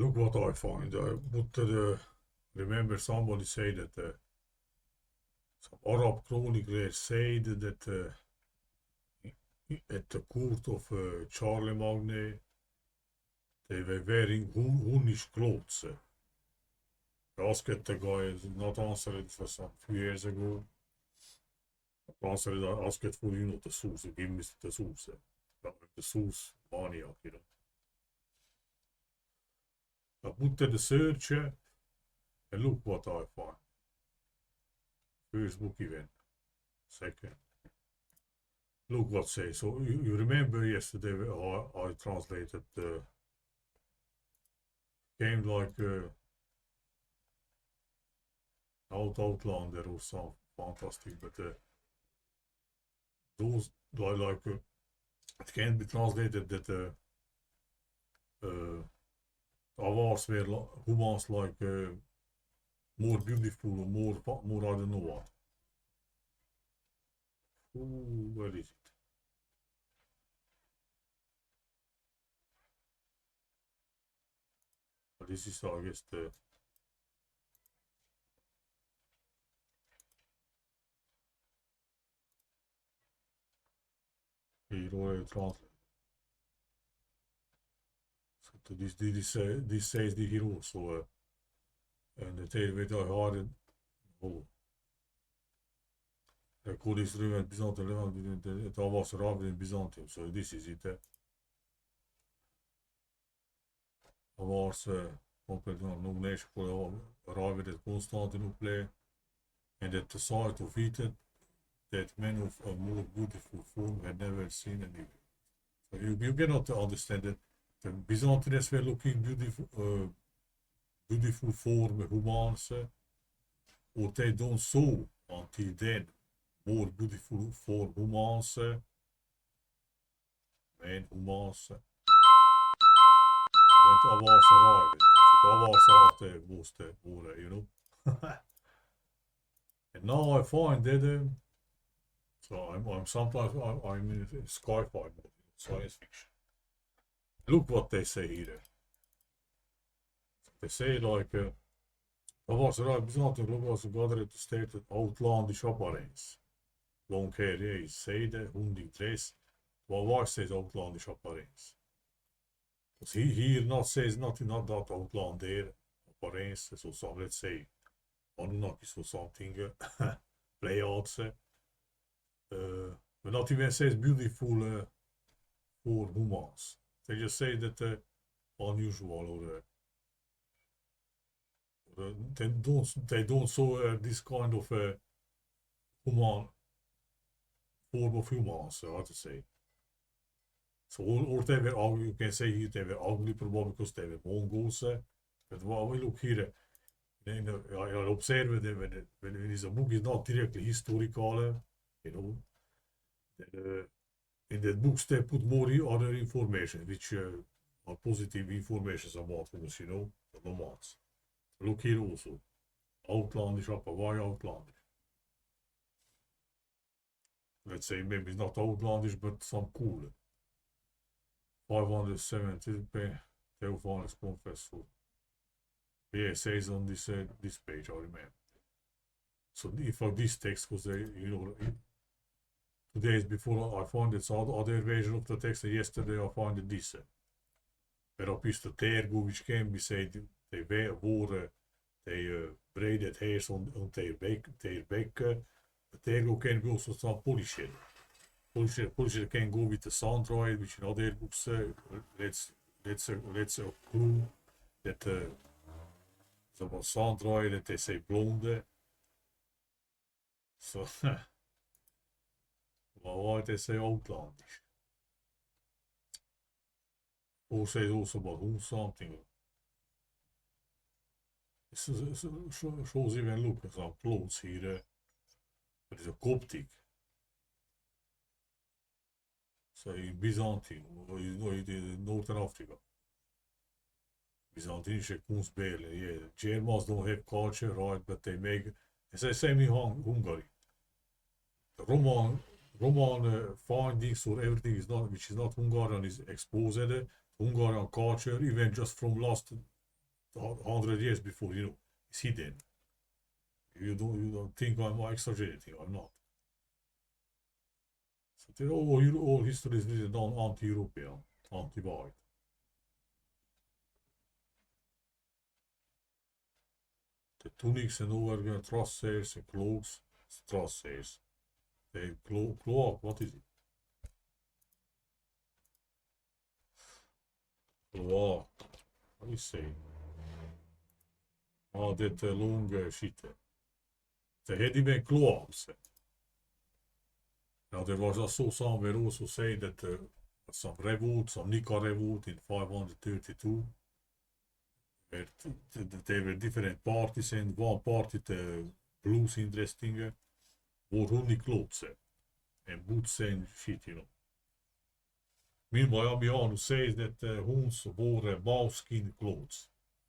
Look what I find. I would remember somebody say that some Arab chroniclers said that at the court of Charlemagne they were wearing Hunnish clothes. I asked the guy, not answered it for some few years ago. Answered, I asked for the source, give me the source. The source maniac, I put the search and look what I find. First book event. Second. Look what says. So you remember yesterday I translated the game like Outlander or something fantastic, but those like it can be translated that Avars were humans like more beautiful or more I don't know what. Ooh, where is it? This is I guess the here already translated. So this says the hero so en de tweede wereld oh. De code is terug uit Byzantium, het al was Arabië in Byzantium, so this is it. Avars compleet nog nees voor Arabië dat Constantinople and at the sight of it that men of a more beautiful form had never seen anything. So you cannot understand that the Byzantines were looking beautiful form humans or they don't saw until then more beautiful form humans men humans when Avars arrived. So Avars after was the war, And now I find that so I'm sometimes I'm in sci-fi mode, science fiction. Look what they say here. They say like Avars arrived Byzantium was gathered to state that outlandish appearance. Long hair, yeah, is sede, hundig dress. Well, why says outlandish appearance? Because he here not says nothing, not that outlander appearance. So some, let's say, Anunnakis or something, playouts. But not even says beautiful for humans. They just say that unusual or they don't show this kind of human form of humans, how to say. So or they were ugly, you can say here they were ugly probably because they were Mongols. But when we look here, I observe that when this book is not directly historical, then in that books they put more other information, which are positive information about us, the nomads. Look here also, outlandish upper, why outlandish? Let's say maybe not outlandish, but some cool. 570 Theophanes Confessor. Yeah, it says on this page, I remember. So if this text, because 2 days before I found it, so other version of the text, and yesterday I found this. Waarop is de tergo, which can be said, they wore, they braided hairs on their back. The tergo can be also some polishing. Polishing can go with the sun droid, which in other books, let's a clue that about sun droid, that they say blonde. So, why they say outlandish? Or say also about who something. Shows even look at some clothes here. But it's a Coptic. So in Byzantium, in Northern Africa. Byzantinische kunstbeelden, yeah. Germans don't have culture, right? But they make, as I say in Hungary. The Roman findings or everything is not, which is not Hungarian, is exposed. Hungarian culture, even just from last 100 years before, is he then? You don't think I'm exaggerating? I'm not. So all history is written on anti-European, anti-white. The tunics and overwear, trousers and cloaks, trousers. The cloak, what is it? Cloak, what do you say? Dat long shit. They had even cloaks. Now there was also somewhere also say that some revolt, some Nika revolt in 532, where there were different parties and one party, the blues interesting, wore only clothes and boots and shit. Meanwhile, Amiano says that Huns wore mouse skin clothes.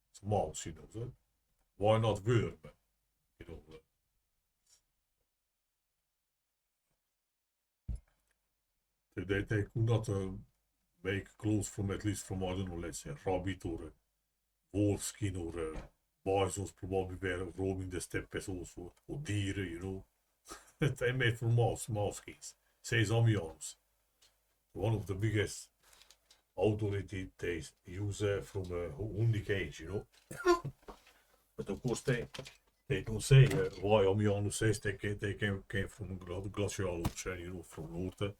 It's mouse, so why not worm? They could not make clothes from, at least from, I don't know, let's say rabbit or wolf skin or bisons probably were roaming the steppes also, or dieren, They made from mouse skins. Says Amianos. One of the biggest authority they use from Hundic age, But of course they don't say why Amiano says they came from glacial ocean, from north.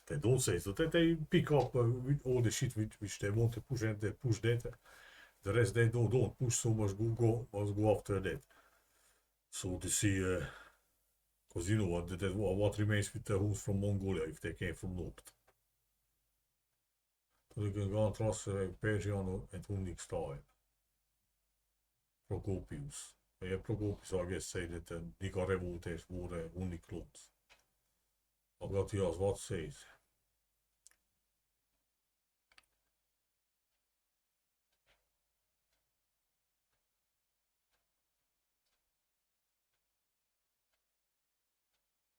They don't say so. They pick up all the shit which they want to push, and they push that. The rest they don't push, so must go after that. So to see, because what remains with the Huns from Mongolia if they came from north. So they can go and trust Persian and Hundic style. Procopius. Yeah, Procopius, I guess, say that the Nika revolters wore Hundic clothes. I've got to ask what says.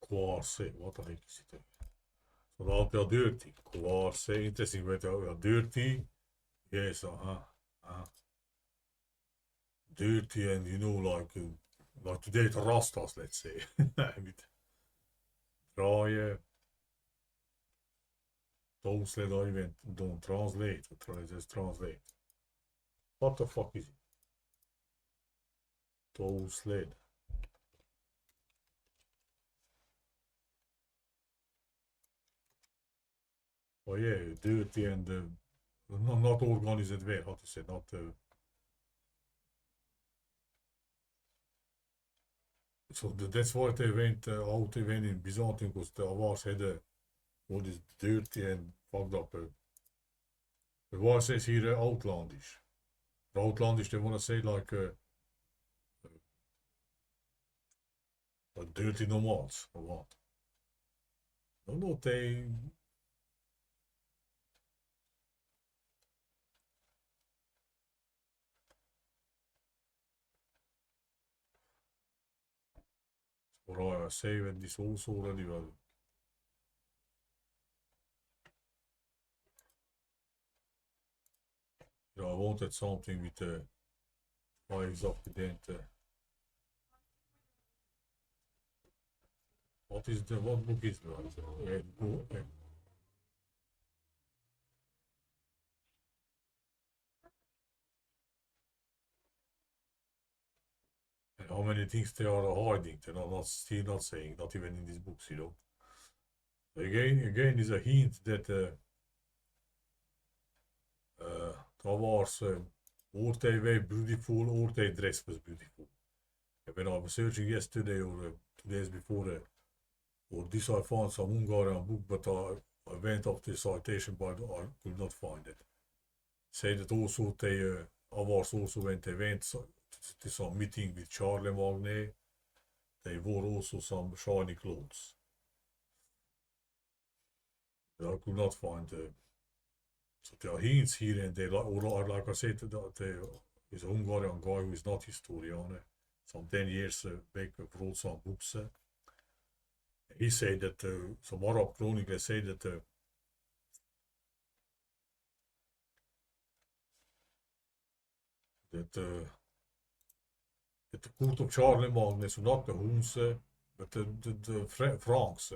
Quarse, what the heck is it? So now they are dirty. Quarse, interesting, but they are dirty. Yes, dirty, and like today the Rastas, let's say. With dry, those that I even don't translate, just translate. What the fuck is it? Those led. Oh yeah, dirty and not organized way, how to say, not so that's why they went out. They went in Byzantium, because the Avars had all this dirty and fucked up. The war says here outlandish. The outlandish, they want to say like dirty nomads or what? No, they. Or I saved this also already. Well. I wanted something with high exorbitant. What book is that? And how many things they are hiding? They're still not saying, not even in these books, Again is a hint that Avars, or they were beautiful, or their dress was beautiful. And when I was searching yesterday or 2 days before, or this I found some Hungarian book, but I went off the citation, but I could not find it. Say that also they Avars also when they went to some meeting with Charlemagne, they wore also some shiny clothes. I could not find so there are hints here and there, or like I said, there is a Hungarian guy who is not historian. Some 10 years back wrote some books. He said that some Arab chronicles say that that the court of Charlemagne is not the Hunse, but the Franks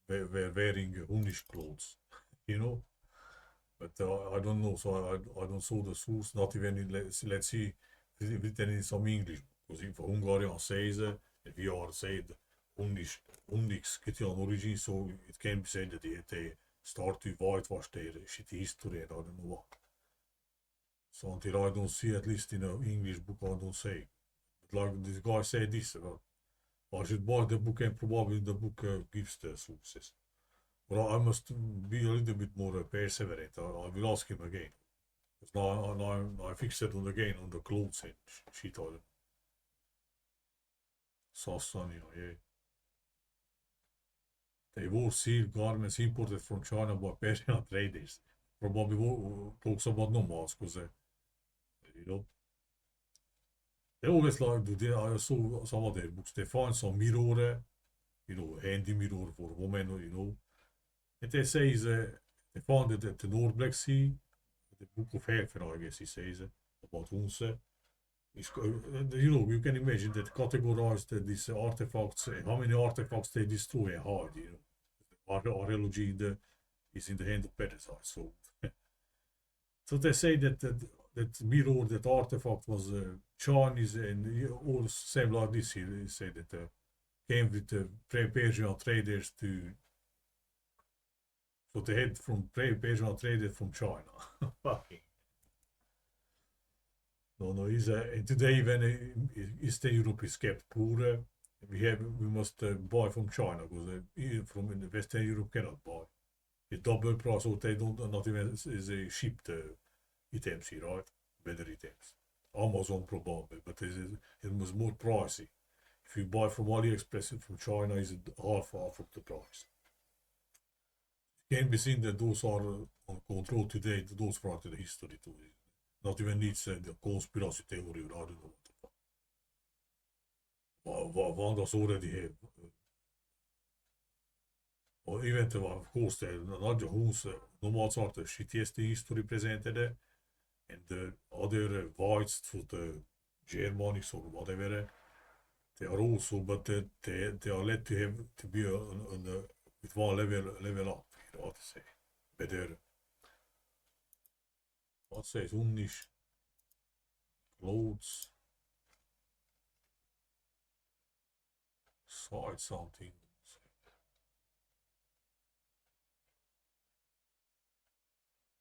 were wearing Hunnish clothes, you know. But I don't know, so I don't saw the source, not even in, let's see, written in some English. Because if Hungarian says if we are said Hunnish Scythian origin, so it can be said that they start to whitewash their shitty history and I don't know what. So until I don't see, at least in an English book, I don't say. But like this guy said this, I should buy the book and probably the book gives the sources. But I must be a little bit more perseverant. I will ask him again. Because now I fixed it on again on the clothes and shit. Sassan, yeah. They wore silk garments imported from China by Persian traders. Probably talks about nomads, because you know, they always like to. I saw some of their books. They find some mirror, handy mirror for women, and they say they found it at the North Black Sea, the Book of Hefer, I guess he says about Hunse. You can imagine that categorized these artifacts, how many artifacts they destroy and hide, Archaeology is in the hand of parasites. So they say that mirror, that artifact was Chinese and all same like this here. They say that came with the Persian traders to. So they had from Persian traders from China. Fucking. No, and today when Eastern Europe is kept poor, we must buy from China because from in the Western Europe cannot buy. It's double price, so they don't not even is a shipped items here, right? Better items. Amazon probably, but it was more pricey. If you buy from AliExpress from China, is half of the price. It can be seen that those are on control today. Those part of the history too. Not even needs the conspiracy theory, or I don't know what does already have. Or even of course, not the who's normal sort of shittiest history presented, and the other whites for the Germanics or whatever, they are also, but they are led to have to be on the with one level up, how to say, better. What says Hunnish clothes side something.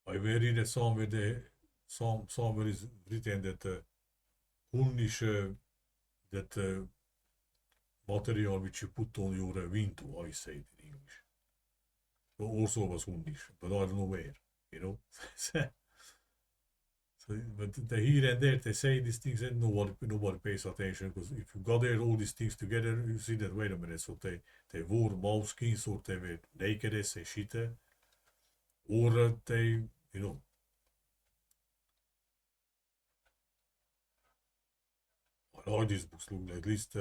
I read that somewhere is written that Hunnish that material which you put on your window, I say it in English. Also was Hunnish, but I don't know where, So, but here and there they say these things and nobody pays attention, because if you gather all these things together, you see that wait a minute, so they wore mouse skins or they were naked and shit, or they I like these books, look at least,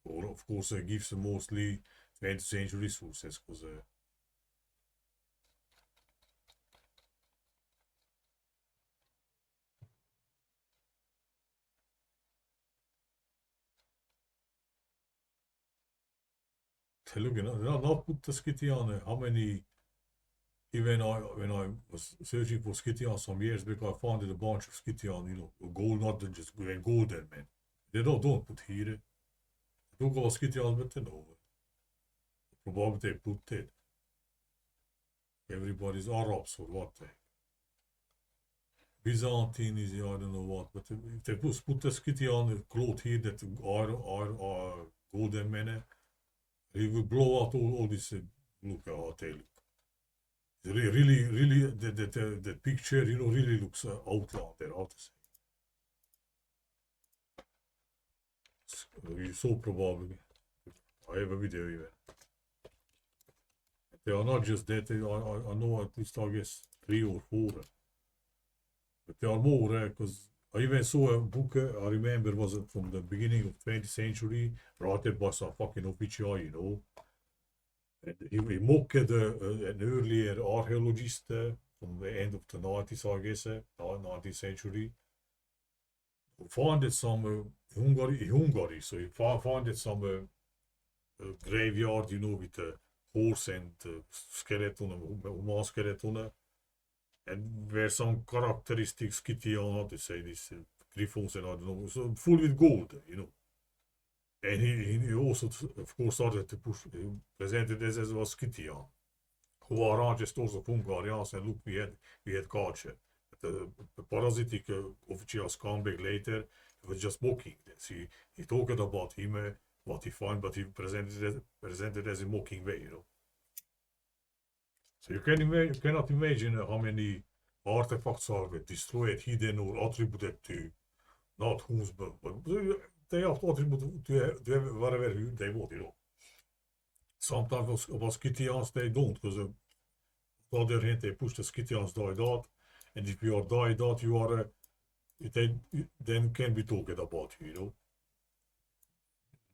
or of course gives mostly 20th century sources, because look, not put the Scythian, how many, even when I was searching for Scythian some years back, I found a bunch of Scythian, gold, not just golden, man. They don't put here. Don't go Scythian, but no. Probably they put it. Everybody's Arabs or what they. Byzantine is, I don't know what, but if they put the Scythian cloth here that are golden, man, it will blow out all this. Look, I'll tell you. Really, that picture, really looks outlander, how to say. You saw probably. I have a video even. They are not just that, I know at least, I guess, 3 or 4. But there are more, because I even saw a book, I remember, was from the beginning of 20th century, written by some fucking official, And he mocked an earlier archaeologist from the end of the 90s, I guess, 19th century. founded some Hungary. So he founded some graveyard, with horse and skeleton, human skeleton, and where some characteristics Scythian, how to say this, griffons and I don't know, so full with gold, And he also, of course, started to push, presented this as was Scythian, who are just also Hungarians, and look, we had culture. The parasitic official scumbag later, he was just mocking this. He talked about him, what he found, but he presented as a mocking way, So you cannot imagine how many artifacts are destroyed, hidden, or attributed to not whom's, but they have to attribute to whatever they want, Sometimes about Scythians they don't, because on the other hand they push the Scythians died out, and if you are died out, you are then can be talking about you,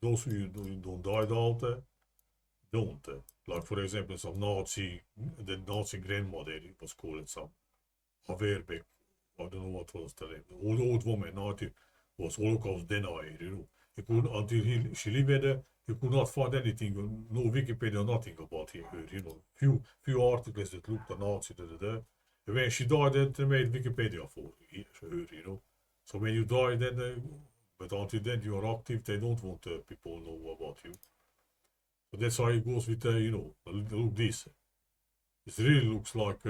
Those who don't died out don't. Like for example, the Nazi grandmother, it was called some Haverbeck, I don't know what was the name. The old woman, was Holocaust denier, You could, until she lived, you could not find anything, no Wikipedia, nothing about her, Few articles that looked at Nazi, And when she died, they made Wikipedia for her, So when you die, then, but until then you are active, they don't want people know about you. So that's how it goes with, look this. It really looks like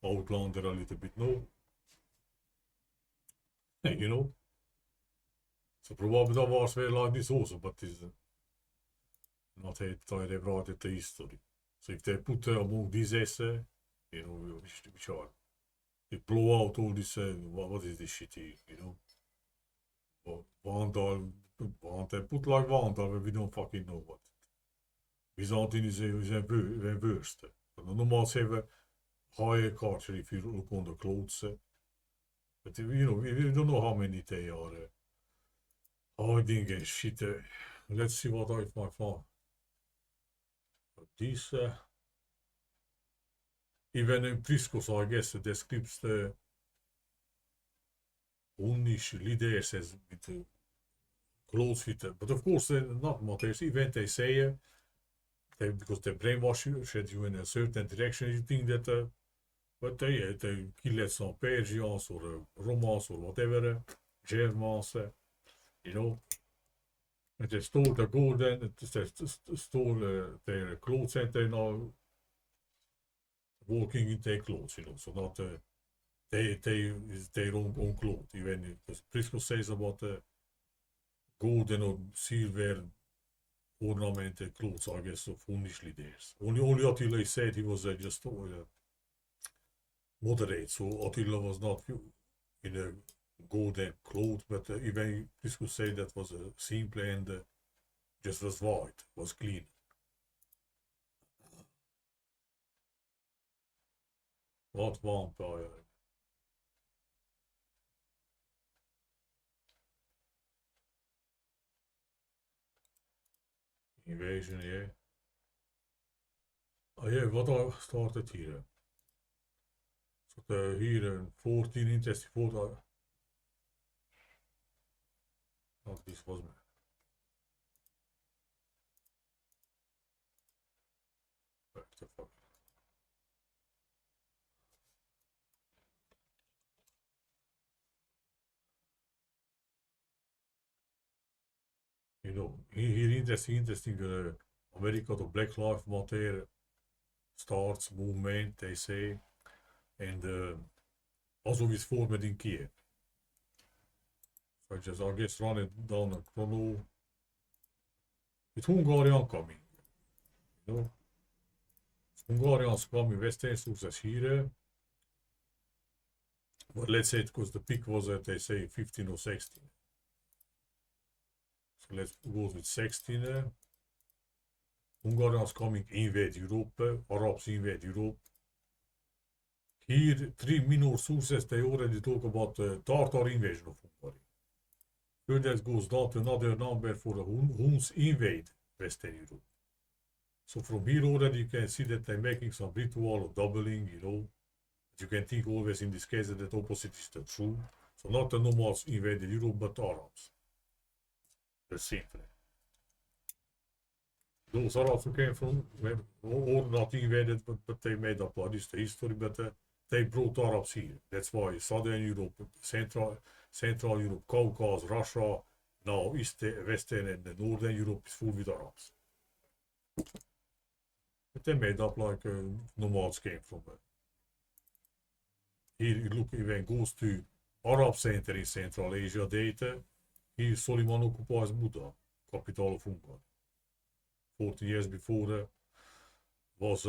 Outlander a little bit, no? So probably the Avars were like this also, but it's not how they wrote the history. So if they put among these essays, which are, they blow out all this, what is this shit, Vandal, put like Vandal, but we don't fucking know what. Byzantine is even worse. Normaal zijn we higher culture if you look on the clothes. But we don't know how many they are hiding and shit. Let's see what I might find. This, even in Priscos, I guess, describes the Hunnish leaders as with clothes with, but of course, not matters. Even they say, because they brainwash you, shed you in a certain direction, you think that, but they killed some Persians or Romans or whatever, Germans, and they stole the gold and they stole their clothes and they now walking in their clothes, so not they is their own clothes. Even because Prisco says about gold and silver ornamented clothes, I guess, of Hunnish leaders. Only Attila said he was just moderate, so Attila was not in a golden cloth, but even Prisco said that was simple and just was white, was clean. What vampire? Invasion, yeah. Oh yeah, what I started here. So hier 14 interesting photo. Oh, this was me. What the fuck? Hier interesting America to Black Lives Matter starts movement, they say, and also is formed in Kiev. So I guess run it down a chrono. With Hungarian coming, Hungarians coming, Western sources here. But let's say because the peak was at, they say, 15 or 16. So let's go with 16. Hungarians coming invade Europe, Arabs invade Europe. Here, 3 minor sources, they already talk about the Tartar invasion of Hungary. Further goes down to another number for the Huns invade Western Europe. So from here already you can see that they're making some ritual of doubling, But you can think always in this case that the opposite is the true. So not the nomads invaded Europe, but Arabs. That's simple. Those Arabs who came from, or not invaded, but they made up what is the history, but they brought Arabs here. That's why Southern Europe, Central Europe, Caucasus, Russia, now East, Western and Northern Europe is full with Arabs. But they made up like nomads came from. Here you look, even goes to Arab center in Central Asia data. Here Soliman occupies Buddha, capital of Hungary. 40 years before was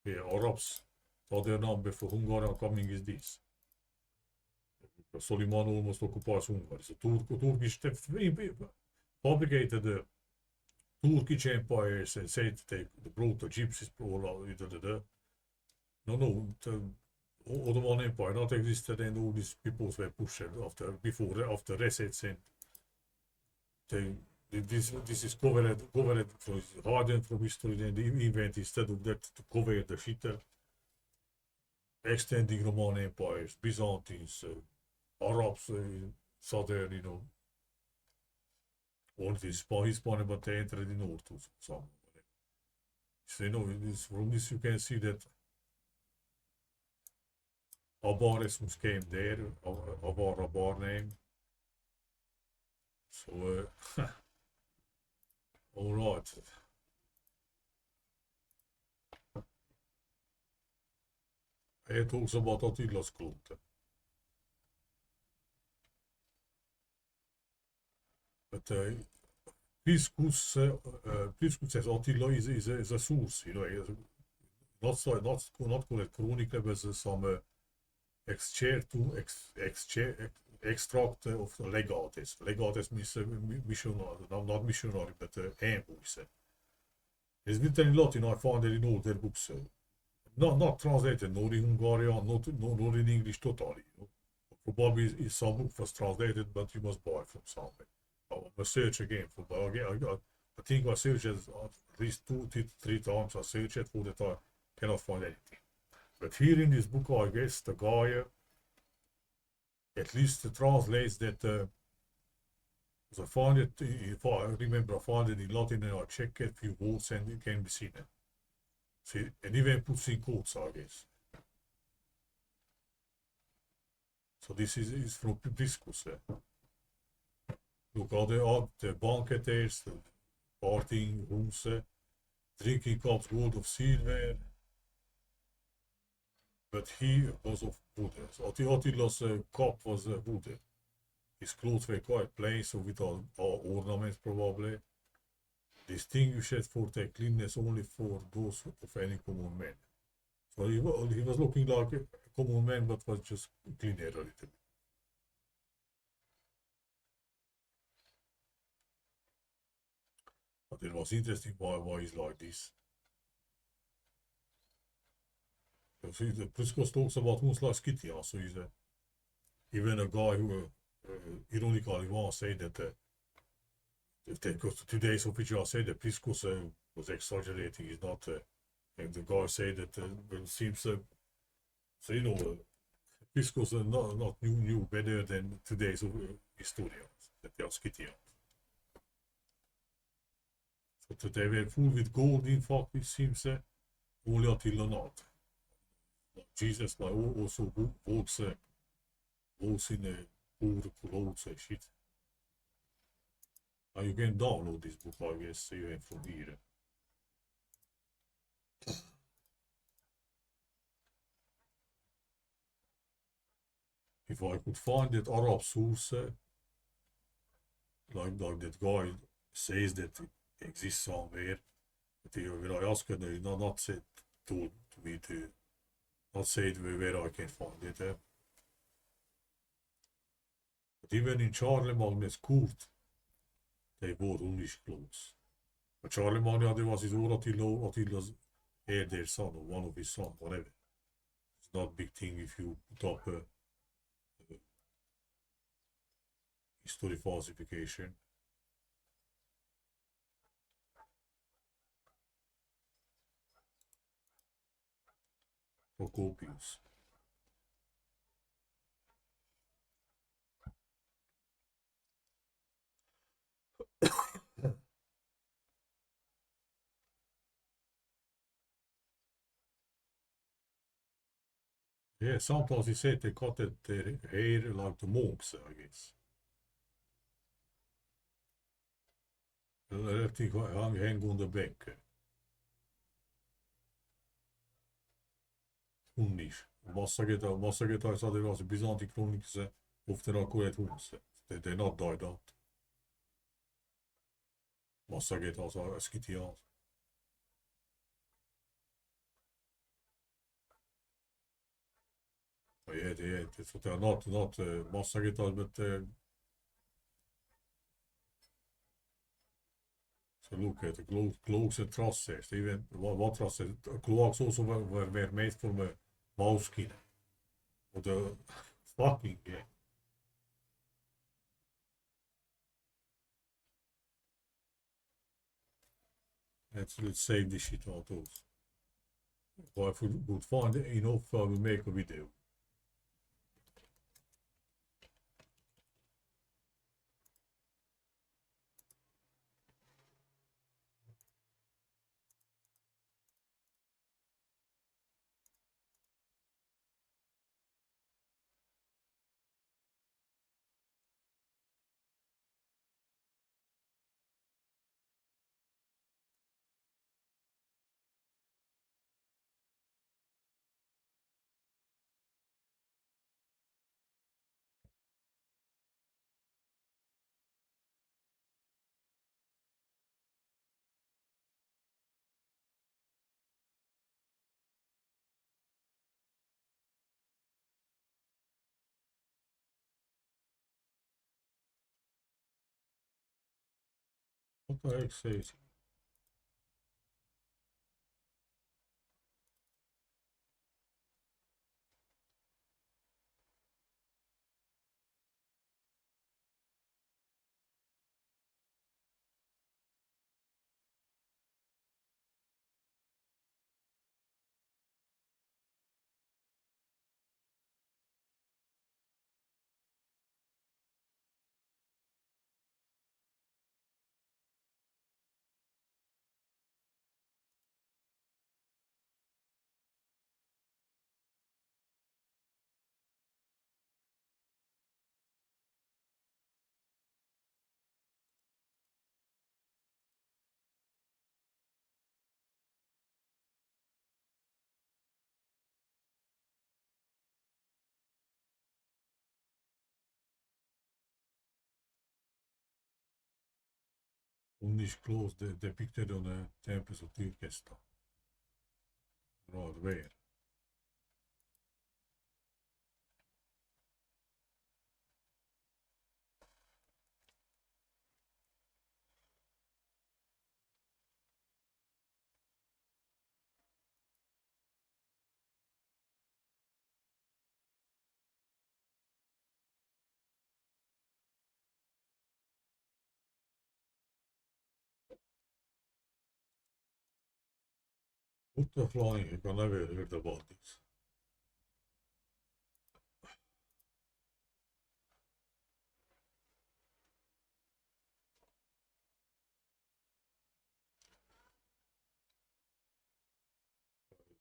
Arabs. So their number for Hungary coming is this. Soliman almost occupies Hungary. So Turkish fabricated the Turkish empires and said they brought the gypsies, no, the Ottoman Empire not existed and all these peoples were pushed after resets and this is covered from hardened from history and the event instead of that to cover the shit extending Roman empires, Byzantines, Arabs, southern, all this Hispanic, but they entered the north also. So, from this you can see that Avars came there, Avar name. So, all right. It talks about Attila's cult. But Priscus says Attila is a source, not call it chronicle, but some extract of legates. Legates means missionary, not missionary, but envoys. It's written in Latin, I found it in all their books. Not translated, nor in Hungarian, nor in English totally. Probably some book was translated, but you must buy from somewhere. I must search again for I think I searched at least 2-3 times. I searched for that I cannot find anything. But here in this book, I guess the guy at least translates that. So I found it. If I remember, I found it in Latin and I checked a few words and it can be seen. See, and even puts in quotes, I guess. So this is from Priscus. Look at the banqueters, the partying rooms, drinking cups gold of silver. But he was of wood. So Attila's cup was wood. His clothes were quite plain, so without ornaments probably. Distinguished for their cleanness only for those of any common man. So he was looking like a common man, but was just cleaner a little bit. But it was interesting why he's like this. So the Priscus talks about Hunslas Scythian, so he's even a guy who ironically once said that because today's official said that Priscus was exaggerating. He's not, and the guy said that it seems so Priscus not knew better than today's historians that they are Scythians. So they were full with gold. In fact, it seems only Attila not. Jesus also walks in poor clothes and shit. You can download this book, I guess, even from here. If I could find that Arab source, like that guy says that it exists somewhere, but when I asked him, he not said told me to not say where I can find it. But even in Charlemagne's court, they wore Hunnish clothes. But Charlemagne was his own Attila's heir, their son, or one of his sons, whatever. It's not a big thing if you put up history falsification. Procopius. Yeah, sometimes he said they cut their hair like the monks, I guess. Left die hang on de bek. Unnis. Massageta sa de was Byzantin Chronicles of the Rakoet Huns. They not died out. Massageta sa Skitians. Yeah, so they are not Massageta, but so look at the cloaks and trusses. Even what trusses? Cloaks also were made from a mouse skin. Or the fucking yeah. Let's save this shit out those. Well, if we would find enough, we'll make a video. What the heck says he? Unleash clothes depicted on the temples of Tirkesta. Right, where? What the flying? I never heard about this.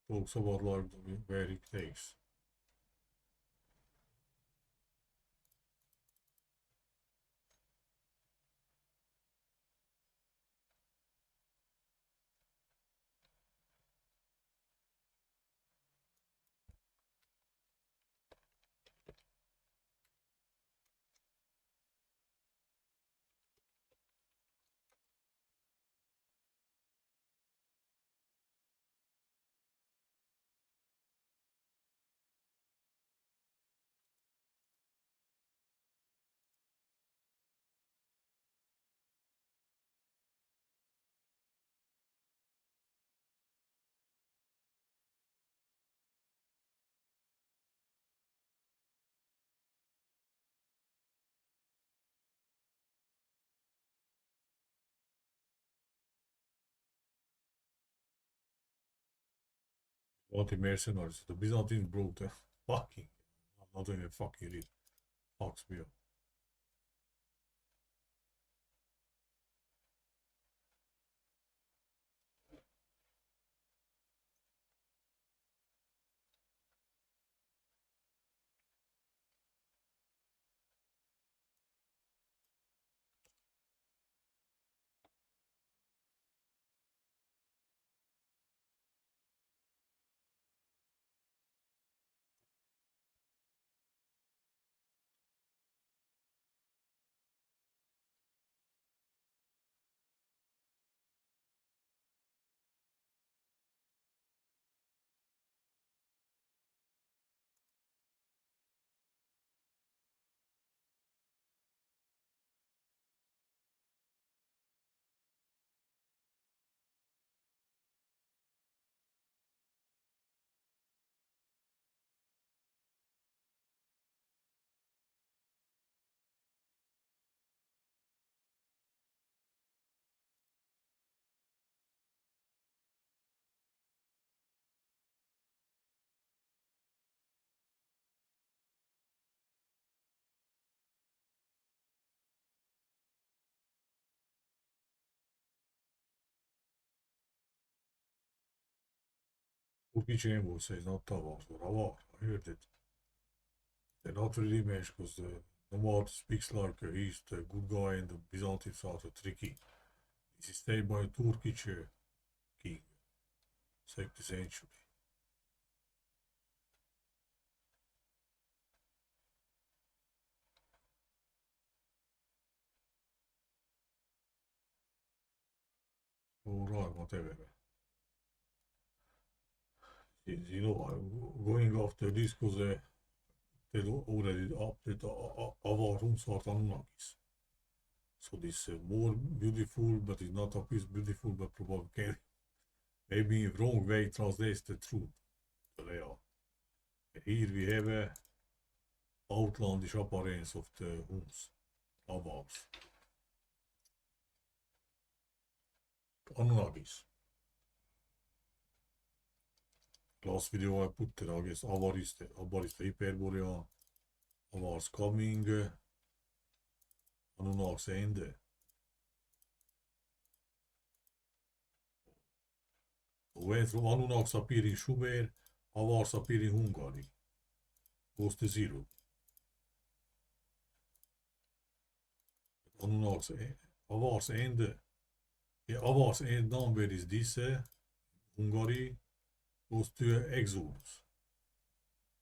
Talks about like where it takes. Anti-mercenaries. The Byzantines brought the fucking. I'm not even fucking read. Fucks me up. Turkish envoy says not Avars or Avar. I heard it. They're not really matched because the nomad speaks like he's the good guy and the Byzantines are the tricky. This is stayed by a Turkish king, 2nd century. Alright, whatever. You know, going after this because they already updated Avars are Anunnakis. So this more beautiful, but it's not as beautiful, but probably can maybe in wrong way translates the truth. So they are. Here we have a outlandish appearance of the Huns, Avars. Anunnakis. Last video I put there, I guess Avar is the Hyperborea, Avars coming, Anunnakis ende. When from Anunnakis appear in Sumer, Avars appear in Hungary. Goes to zero. Anunnakis, Avars ende. Yeah, Avars end number is this, Hungary goes to Exodus.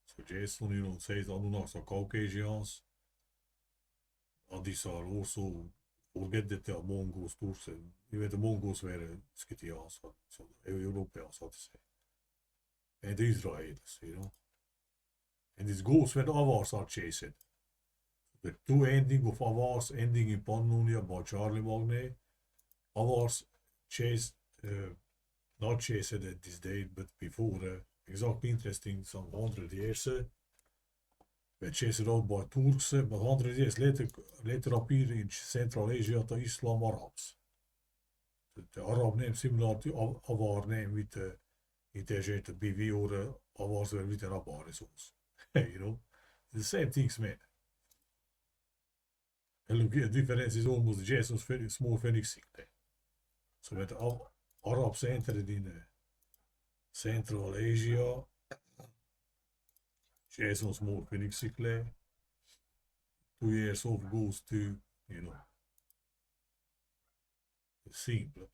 So Jason, you know, says Anunnakis are Caucasians. And these are also, forget that they are Mongols, Turks, even the Mongols were Scythians, so Europeans, so to say. And the Israelis, you know. And this goes when Avars are chased. The two ending of Avars ending in Pannonia by Charlie Magne. Avars chased, not chased at this date, but before, exactly interesting, some 100 years. Were chased out by Turks, but 100 years later appear in Central Asia the Islam Arabs. The Arab name similar to Avar name with interchangeable BV or Avars were with an Avaris also. You know, the same things, man. And look, the difference is almost Jason's small Phoenix there. So when the Arabs entered in Central Asia, Jason's small Phoenix 2 years off goes to, you know, simple.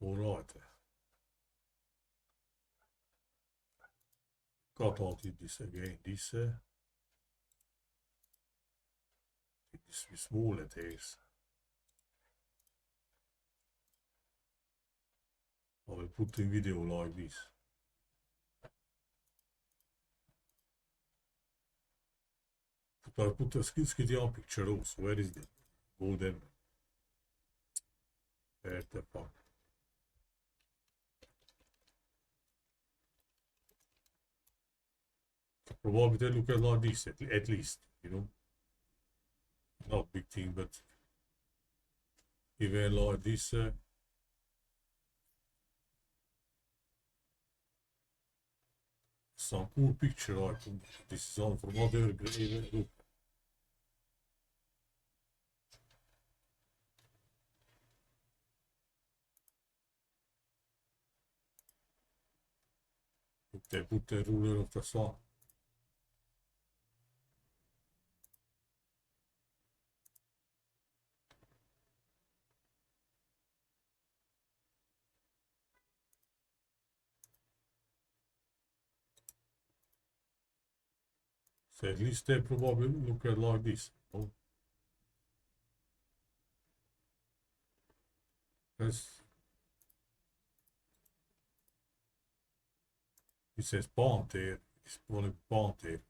Alright. Cut out this again, this with small letters. I will put the video like this. I put a Scythian picture also. Where is the golden? Where the fuck? Probably they look like this at least, you know. Not big thing, but even like this. Some cool picture art. This is on from other grave. Look. Look, they put the ruler of the sun. So at least they probably look at like this. Oh. That's, it says Panther. It's probably Panther.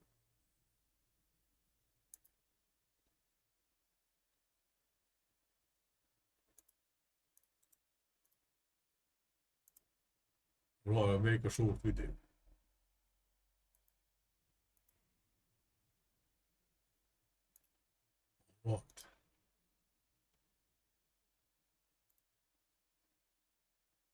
Right, I'll make a short video. Right.